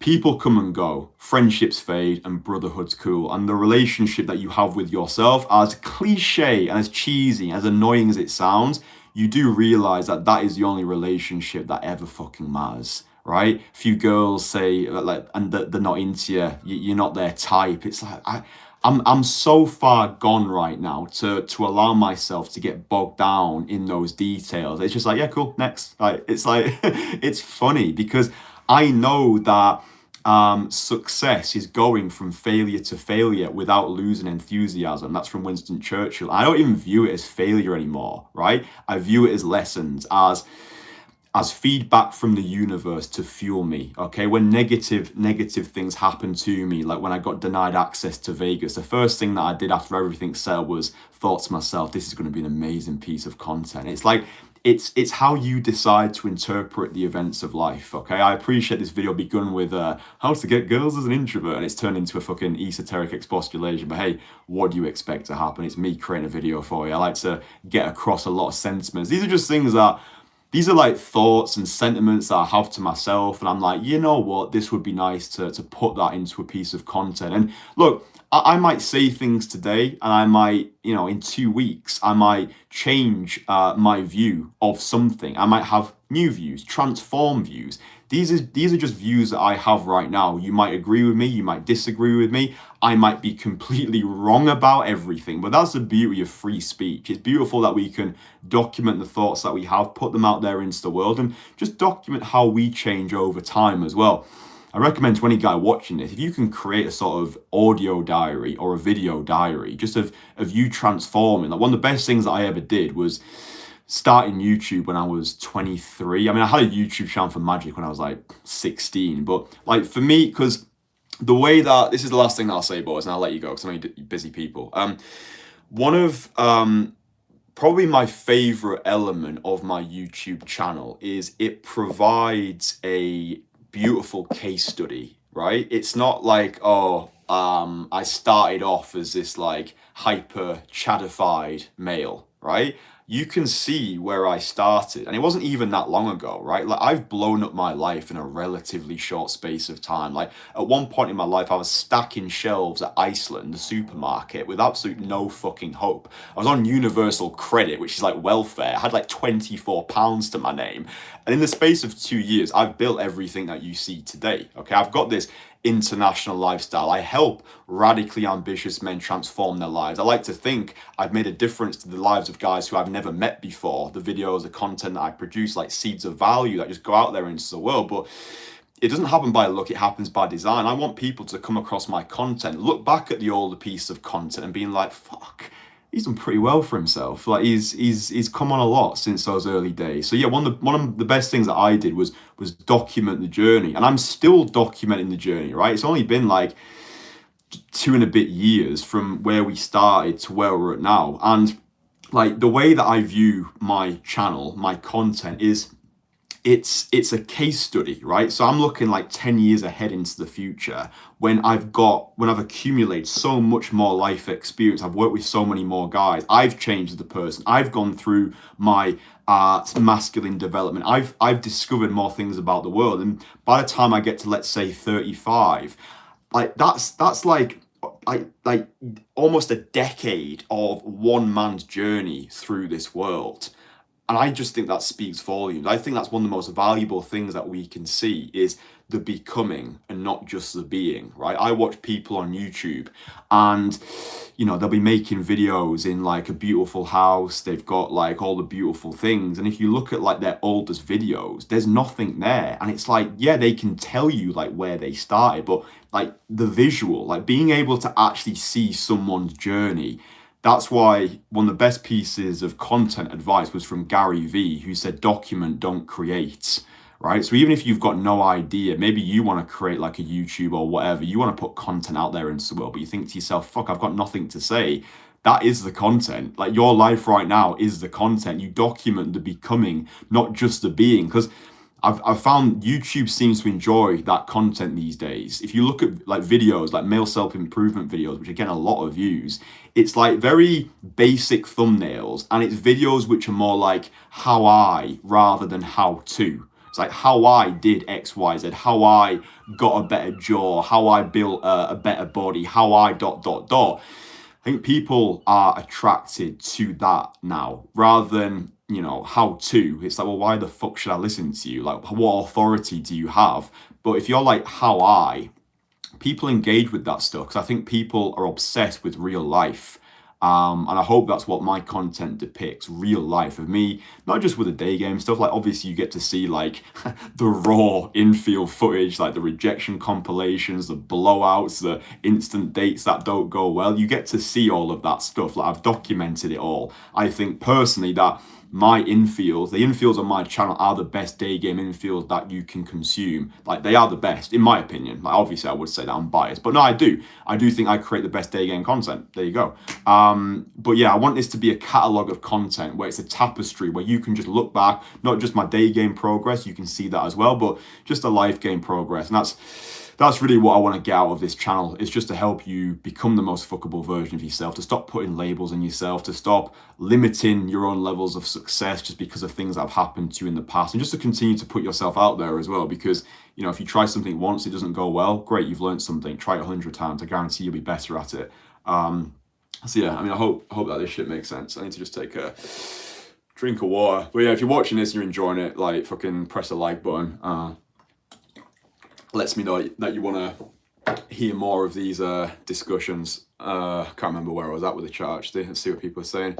people come and go, friendships fade, and brotherhood's cool. And the relationship that you have with yourself, as cliche and as cheesy, as annoying as it sounds, you do realize that that is the only relationship that ever fucking matters, right? A few girls say like, and they're not into you, you're not their type. It's like I'm so far gone right now to allow myself to get bogged down in those details. It's just like, yeah, cool, next. Like, it's like it's funny because I know that success is going from failure to failure without losing enthusiasm. That's from Winston Churchill. I don't even view it as failure anymore, right? I view it as lessons, as feedback from the universe to fuel me. Okay, when negative things happen to me, like when I got denied access to Vegas, the first thing that I did after everything said was thought to myself, this is going to be an amazing piece of content. It's like, it's how you decide to interpret the events of life. Okay, I appreciate this video begun with how to get girls as an introvert, and it's turned into a fucking esoteric expostulation. But hey, what do you expect to happen? It's me creating a video for you. I like to get across a lot of sentiments. These are just things that, these are like thoughts and sentiments that I have to myself, and I'm like, you know what, this would be nice to put that into a piece of content. And look, I might say things today, and I might, you know, in 2 weeks, I might change my view of something. I might have new views, transform views. These are just views that I have right now. You might agree with me, you might disagree with me. I might be completely wrong about everything, but that's the beauty of free speech. It's beautiful that we can document the thoughts that we have, put them out there into the world, and just document how we change over time as well. I recommend to any guy watching this, if you can create a sort of audio diary or a video diary, just of you transforming. Like, one of the best things that I ever did was starting YouTube when I was 23. I mean, I had a YouTube channel for magic when I was like 16, but like for me, because the way that, this is the last thing that I'll say, boys, and I'll let you go because I know you're busy people. One of probably my favorite element of my YouTube channel is it provides a beautiful case study, right? It's not like, oh, I started off as this like hyper chadified male, right? You can see where I started, and it wasn't even that long ago, right? Like, I've blown up my life in a relatively short space of time. Like, at one point in my life, I was stacking shelves at Iceland, the supermarket, with absolute no fucking hope. I was on universal credit, which is like welfare. I had like £24 to my name. And in the space of 2 years, I've built everything that you see today. Okay, I've got this international lifestyle. I help radically ambitious men transform their lives. I like to think I've made a difference to the lives of guys who I've never met before. The videos, the content that I produce, like seeds of value that just go out there into the world. But it doesn't happen by luck, it happens by design. I want people to come across my content, look back at the older piece of content and being like, fuck, he's done pretty well for himself. Like he's come on a lot since those early days. So yeah, one of the best things that I did was document the journey. And I'm still documenting the journey, right? It's only been like 2 and a bit years from where we started to where we're at now. And like the way that I view my channel, my content is it's a case study, right? So I'm looking like 10 years ahead into the future when I've accumulated so much more life experience. I've worked with so many more guys. I've changed as a person. I've gone through my masculine development. I've discovered more things about the world. And by the time I get to, let's say, 35, like that's like almost a decade of one man's journey through this world. And I just think that speaks volumes. I think that's one of the most valuable things that we can see is the becoming and not just the being, right? I watch people on YouTube and, you know, they'll be making videos in like a beautiful house. They've got like all the beautiful things. And if you look at like their oldest videos, there's nothing there. And it's like, yeah, they can tell you like where they started, but like the visual, like being able to actually see someone's journey. That's why one of the best pieces of content advice was from Gary Vee, who said, document, don't create, right? So even if you've got no idea, maybe you want to create like a YouTube or whatever, you want to put content out there into the world, but you think to yourself, fuck, I've got nothing to say. That is the content. Like your life right now is the content. You document the becoming, not just the being. Because I've found YouTube seems to enjoy that content these days. If you look at like videos, like male self-improvement videos, which are getting a lot of views, it's like very basic thumbnails and it's videos which are more like how I rather than how to. It's like how I did X, Y, Z, how I got a better jaw, how I built a better body, how I ... I think people are attracted to that now rather than, you know, how to. It's like, well, why the fuck should I listen to you? Like, what authority do you have? But if you're like how I, people engage with that stuff because I think people are obsessed with real life. And I hope that's what my content depicts, real life of me, not just with the day game stuff. Like obviously you get to see like the raw infield footage, like the rejection compilations, the blowouts, the instant dates that don't go well. You get to see all of that stuff. Like I've documented it all. I think personally that my infields, the infields on my channel are the best day game infields that you can consume. Like they are the best, in my opinion. Like obviously I would say that I'm biased, but no, I do think I create the best day game content. There you go. But yeah, I want this to be a catalog of content where it's a tapestry where you can just look back, not just my day game progress, you can see that as well, but just a life game progress. And that's really what I want to get out of this channel. It's just to help you become the most fuckable version of yourself, to stop putting labels on yourself, to stop limiting your own levels of success just because of things that have happened to you in the past, and just to continue to put yourself out there as well. Because, you know, if you try something once, it doesn't go well, great, you've learned something. Try it 100 times. I guarantee you'll be better at it. So yeah, I mean, I hope that this shit makes sense. I need to just take a drink of water. But yeah, if you're watching this and you're enjoying it, like fucking press the like button. Lets me know that you want to hear more of these discussions. Can't remember where I was at with the chart. Let's see what people are saying.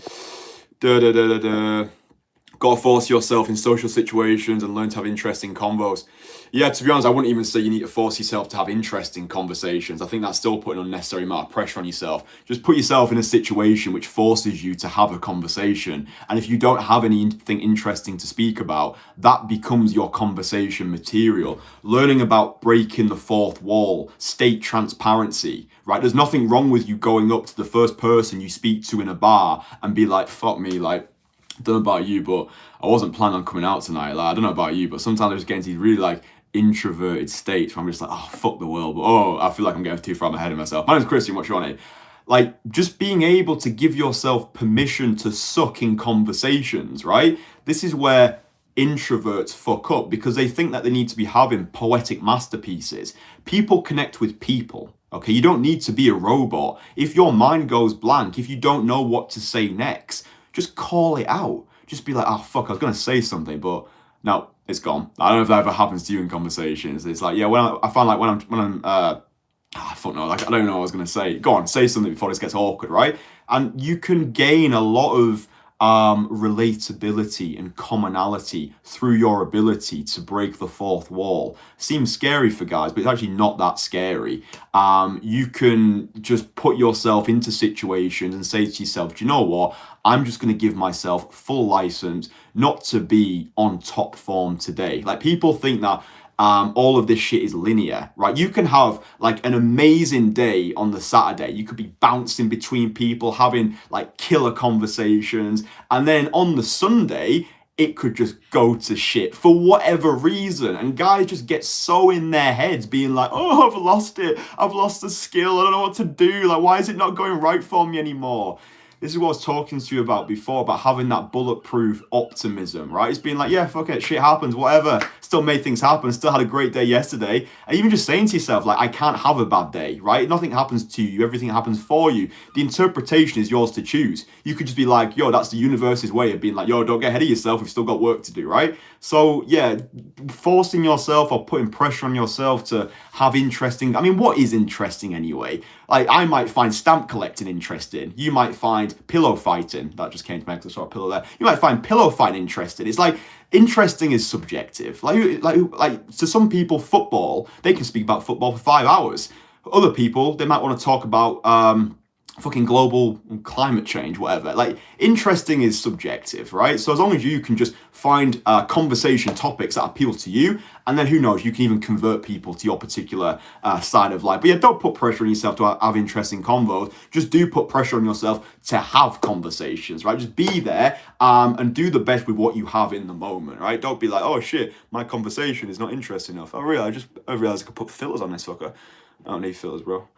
Gotta force yourself in social situations and learn to have interesting convos. Yeah, to be honest, I wouldn't even say you need to force yourself to have interesting conversations. I think that's still putting an unnecessary amount of pressure on yourself. Just put yourself in a situation which forces you to have a conversation. And if you don't have anything interesting to speak about, that becomes your conversation material. Learning about breaking the fourth wall, state transparency, right? There's nothing wrong with you going up to the first person you speak to in a bar and be like, fuck me, like, I don't know about you, but I wasn't planning on coming out tonight. Like, I don't know about you, but sometimes I just get into these really like introverted states where I'm just like, oh, fuck the world. But oh, I feel like I'm getting too far ahead of myself. My name's Kristian, what's your name? Like, just being able to give yourself permission to suck in conversations, right? This is where introverts fuck up because they think that they need to be having poetic masterpieces. People connect with people. Okay, you don't need to be a robot. If your mind goes blank, if you don't know what to say next, just call it out. Just be like, oh, fuck, I was going to say something, but No, it's gone. I don't know if that ever happens to you in conversations. It's like, yeah, I find like when I'm fuck no, like I don't know what I was gonna say. Go on, say something before this gets awkward, right? And you can gain a lot of relatability and commonality through your ability to break the fourth wall. Seems scary for guys, but it's actually not that scary. You can just put yourself into situations and say to yourself, do you know what? I'm just going to give myself full license not to be on top form today. Like people think that all of this shit is linear, right? You can have like an amazing day on the Saturday. You could be bouncing between people, having like killer conversations. And then on the Sunday, it could just go to shit for whatever reason. And guys just get so in their heads being like, oh, I've lost it. I've lost the skill. I don't know what to do. Like, why is it not going right for me anymore? This is what I was talking to you about before, about having that bulletproof optimism, right? It's being like, yeah, fuck it, shit happens, whatever. Still made things happen, still had a great day yesterday. And even just saying to yourself, like, I can't have a bad day, right? Nothing happens to you, everything happens for you. The interpretation is yours to choose. You could just be like, yo, that's the universe's way of being like, yo, don't get ahead of yourself, we've still got work to do, right? So, yeah, forcing yourself or putting pressure on yourself to have interesting, I mean, what is interesting anyway? Like, I might find stamp collecting interesting. You might find pillow fighting. That just came to me because I saw a pillow there. You might find pillow fighting interesting. It's like, interesting is subjective. Like to some people, football, they can speak about football for 5 hours. Other people, they might want to talk about fucking global climate change, whatever. Like, interesting is subjective, right? So as long as you can just find conversation topics that appeal to you, and then who knows, you can even convert people to your particular side of life. But yeah, don't put pressure on yourself to have interesting convos. Just do put pressure on yourself to have conversations, right? Just be there and do the best with what you have in the moment, right? Don't be like, oh shit, my conversation is not interesting enough. I realized I could put filters on this fucker. I don't need filters, bro.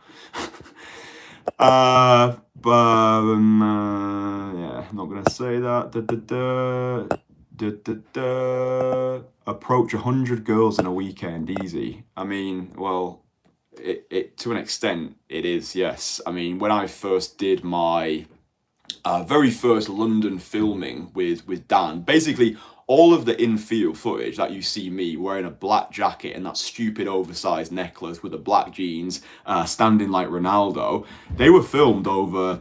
Yeah, I'm not gonna say that. Approach 100 girls in a weekend, easy. I mean, well, it to an extent it is, yes. I mean, when I first did my very first London filming with Dan, basically all of the in-field footage that you see me wearing a black jacket and that stupid oversized necklace with the black jeans, standing like Ronaldo, they were filmed over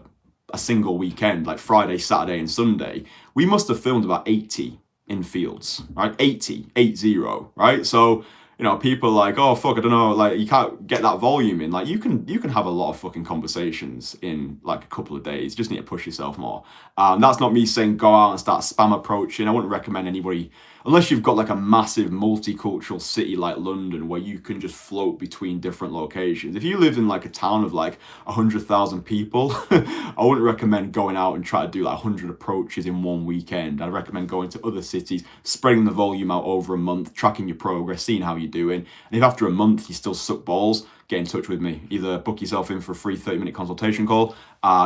a single weekend, like Friday, Saturday, and Sunday. We must have filmed about 80 in fields, right? 80, right? So, you know, people are like, oh fuck, I don't know, like you can't get that volume in. Like you can have a lot of fucking conversations in like a couple of days. You just need to push yourself more. That's not me saying go out and start spam approaching. I wouldn't recommend anybody, unless you've got like a massive multicultural city like London where you can just float between different locations. If you live in like a town of like 100,000 people, I wouldn't recommend going out and try to do like 100 approaches in one weekend. I'd recommend going to other cities, spreading the volume out over a month, tracking your progress, seeing how you're doing. And if after a month you still suck balls, get in touch with me. Either book yourself in for a free 30-minute consultation call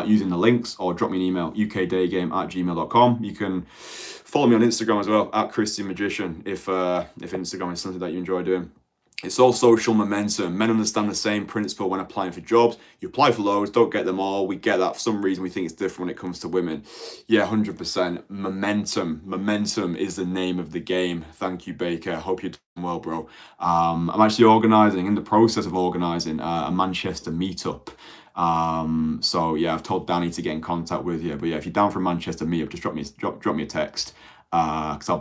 using the links, or drop me an email, ukdaygame@gmail.com. You can follow me on Instagram as well, @ChristianMagician, if Instagram is something that you enjoy doing. It's all social momentum. Men understand the same principle when applying for jobs. You apply for loads, don't get them all. We get that. For some reason, we think it's different when it comes to women. Yeah, 100%. Momentum. Momentum is the name of the game. Thank you, Baker. Hope you're doing well, bro. I'm actually in the process of organising a Manchester meetup. So yeah, I've told Danny to get in contact with you. But yeah, if you're down for a Manchester meetup, just drop me a text. Because I'll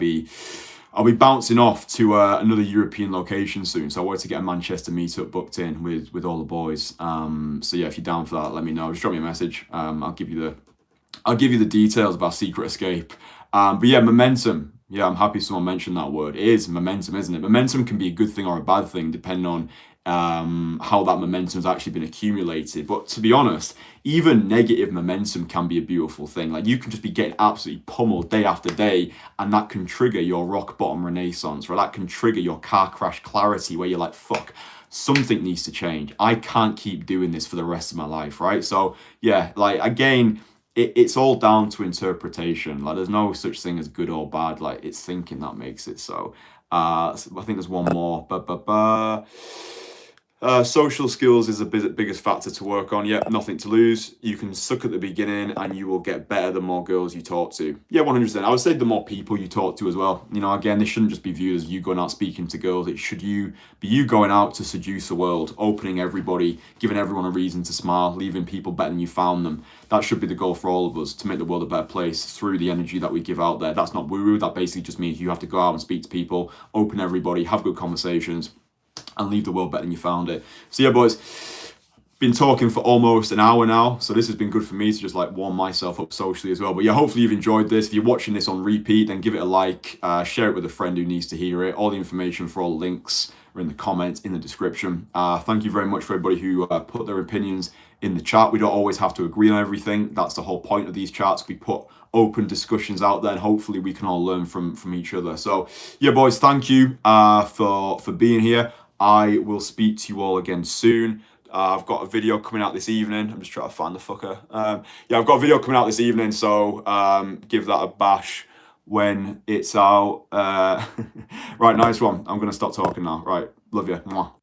be bouncing off to another European location soon, so I wanted to get a Manchester meetup booked in with all the boys. So yeah, if you're down for that, let me know. Just drop me a message. I'll give you the details of our secret escape. But yeah, momentum. Yeah, I'm happy someone mentioned that word. It is momentum, isn't it? Momentum can be a good thing or a bad thing depending on how that momentum has actually been accumulated. But to be honest, even negative momentum can be a beautiful thing. Like you can just be getting absolutely pummeled day after day, and that can trigger your rock bottom renaissance, or that can trigger your car crash clarity where you're like, fuck, something needs to change. I can't keep doing this for the rest of my life, right? So yeah, like again, it's all down to interpretation. Like there's no such thing as good or bad. Like it's thinking that makes it so. I think there's one more. Social skills is the biggest factor to work on. Yep, nothing to lose. You can suck at the beginning and you will get better the more girls you talk to. Yeah, 100%. I would say the more people you talk to as well. You know, again, this shouldn't just be viewed as you going out speaking to girls. It should be you going out to seduce the world, opening everybody, giving everyone a reason to smile, leaving people better than you found them. That should be the goal for all of us, to make the world a better place through the energy that we give out there. That's not woo-woo. That basically just means you have to go out and speak to people, open everybody, have good conversations, and leave the world better than you found it. So yeah, boys, been talking for almost an hour now, so this has been good for me to just like warm myself up socially as well. But yeah, hopefully you've enjoyed this. If you're watching this on repeat, then give it a like, share it with a friend who needs to hear it. All the information for all the links are in the comments, in the description. Thank you very much for everybody who put their opinions in the chat. We don't always have to agree on everything. That's the whole point of these chats. We put open discussions out there, and hopefully we can all learn from each other. So yeah, boys, thank you for being here. I will speak to you all again soon. I've got a video coming out this evening. I'm just trying to find the fucker. Yeah, I've got a video coming out this evening, so give that a bash when it's out. Right, nice one. I'm going to stop talking now. Right, love you. Mwah.